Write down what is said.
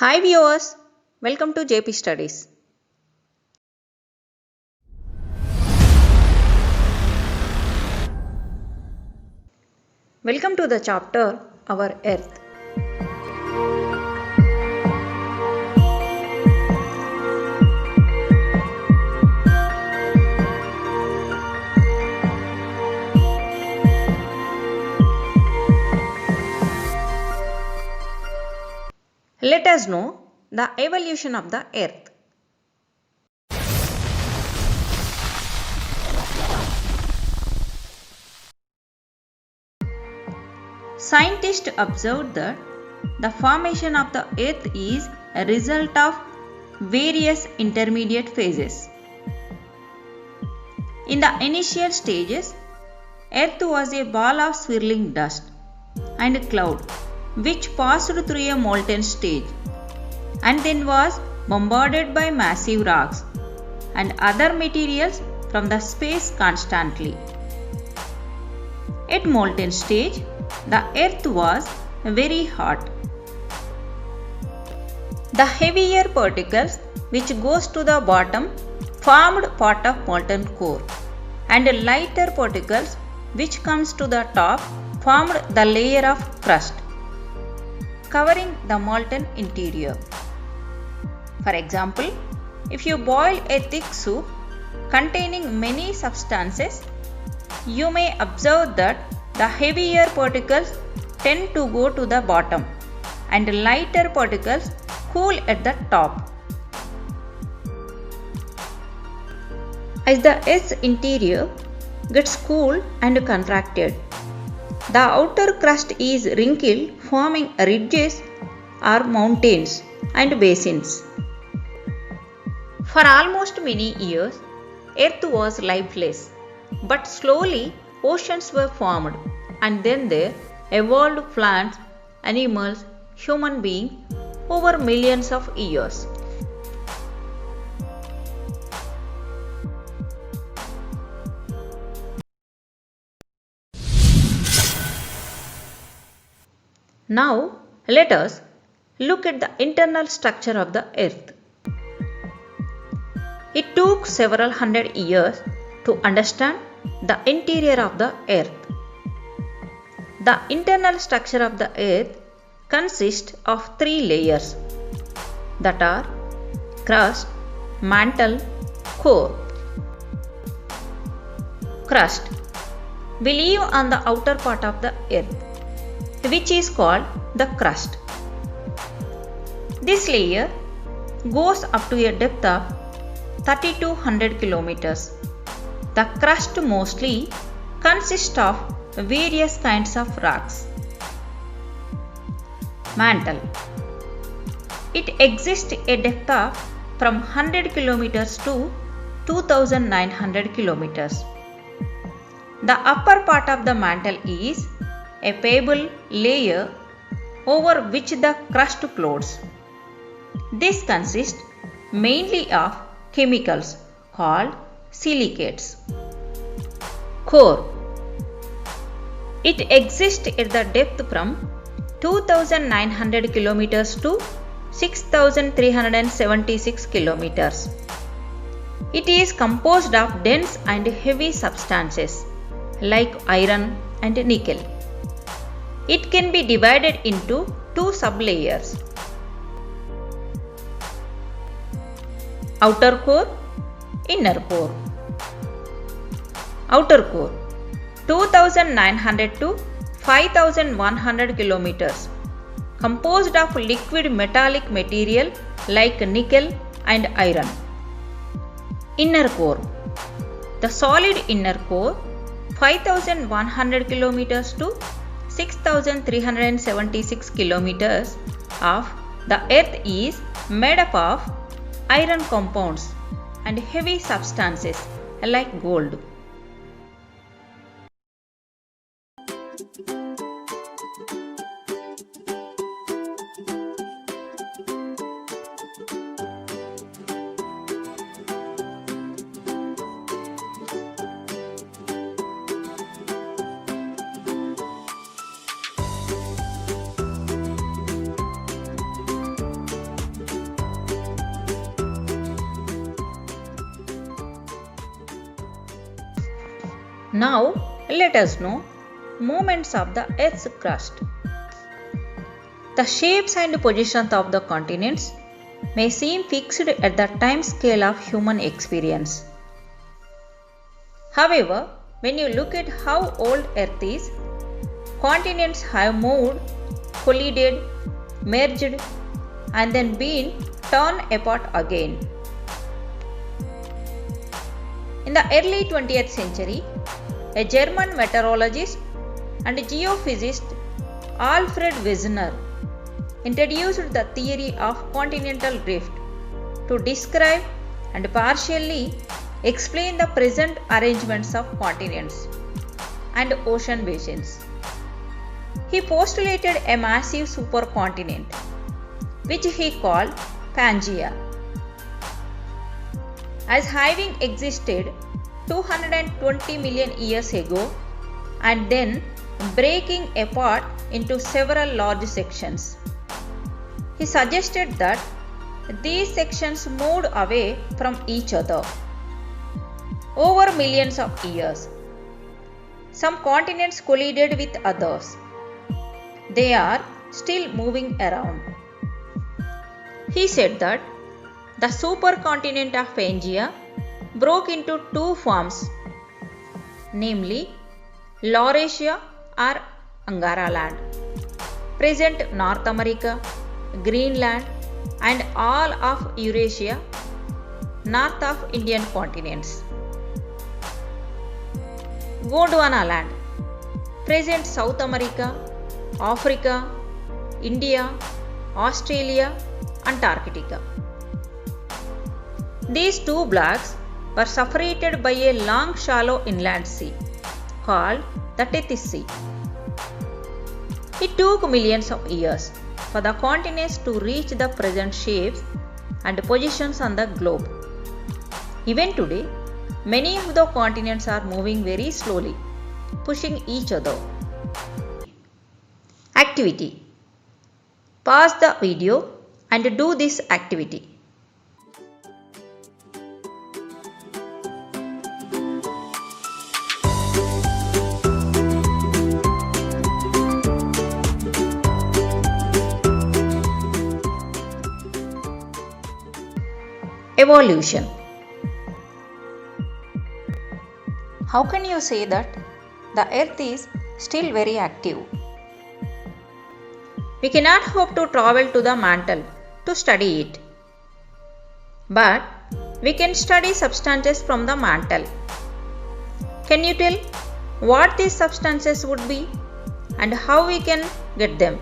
Hi viewers, welcome to JP Studies. Welcome to the chapter Our Earth. Let us know the evolution of the Earth. Scientists observed that the formation of the Earth is a result of various intermediate phases. In the initial stages, Earth was a ball of swirling dust and cloud which passed through a molten stage and then was bombarded by massive rocks and other materials from the space constantly. At molten stage, the earth was very hot. The heavier particles which goes to the bottom formed part of molten core, and lighter particles which comes to the top formed the layer of crust covering the molten interior. For example, if you boil a thick soup containing many substances, you may observe that the heavier particles tend to go to the bottom and lighter particles cool at the top. As the Earth's interior gets cooled and contracted, the outer crust is wrinkled, forming ridges or mountains and basins. For almost many years, Earth was lifeless, but slowly oceans were formed and then there evolved plants, animals, human beings over millions of years. Now let us look at the internal structure of the Earth. It took several hundred years to understand the interior of the Earth. The internal structure of the Earth consists of three layers that are crust, mantle, core. Crust. We live on the outer part of the Earth, which is called the crust. This layer goes up to a depth of 3200 kilometers. The crust mostly consists of various kinds of rocks. Mantle. It exists a depth of from 100 kilometers to 2900 kilometers. The upper part of the mantle is a pebble layer over which the crust floats. This consists mainly of chemicals called silicates. Core. It exists at the depth from 2900 kilometers to 6376 kilometers. It is composed of dense and heavy substances like iron and nickel. It can be divided into two sublayers: outer core, inner core. Outer core 2900 to 5100 kilometers, composed of liquid metallic material like nickel and iron. Inner core. The solid inner core 5100 kilometers to 6376 kilometers of the Earth is made up of iron compounds and heavy substances like gold. Now let us know movements of the Earth's crust. The shapes and positions of the continents may seem fixed at the time scale of human experience. However, when you look at how old Earth is, continents have moved, collided, merged, and then been torn apart again. In the early 20th century, a German meteorologist and geophysicist Alfred Wegener introduced the theory of continental drift to describe and partially explain the present arrangements of continents and ocean basins. He postulated a massive supercontinent, which he called Pangaea, as having existed 220 million years ago and then breaking apart into several large sections. He suggested that these sections moved away from each other over millions of years. Some continents collided with others. They are still moving around. He said that the supercontinent of Pangaea broke into two forms, namely Laurasia or Angara land, present North America, Greenland, and all of Eurasia, north of Indian continents. Gondwana land, present South America, Africa, India, Australia, Antarctica. These two blocks were separated by a long shallow inland sea called the Tethys Sea. It took millions of years for the continents to reach the present shapes and positions on the globe. Even today, many of the continents are moving very slowly, pushing each other. Activity. Pause the video and do this activity. Evolution. How can you say that the Earth is still very active? We cannot hope to travel to the mantle to study it. But we can study substances from the mantle. Can you tell what these substances would be and how we can get them?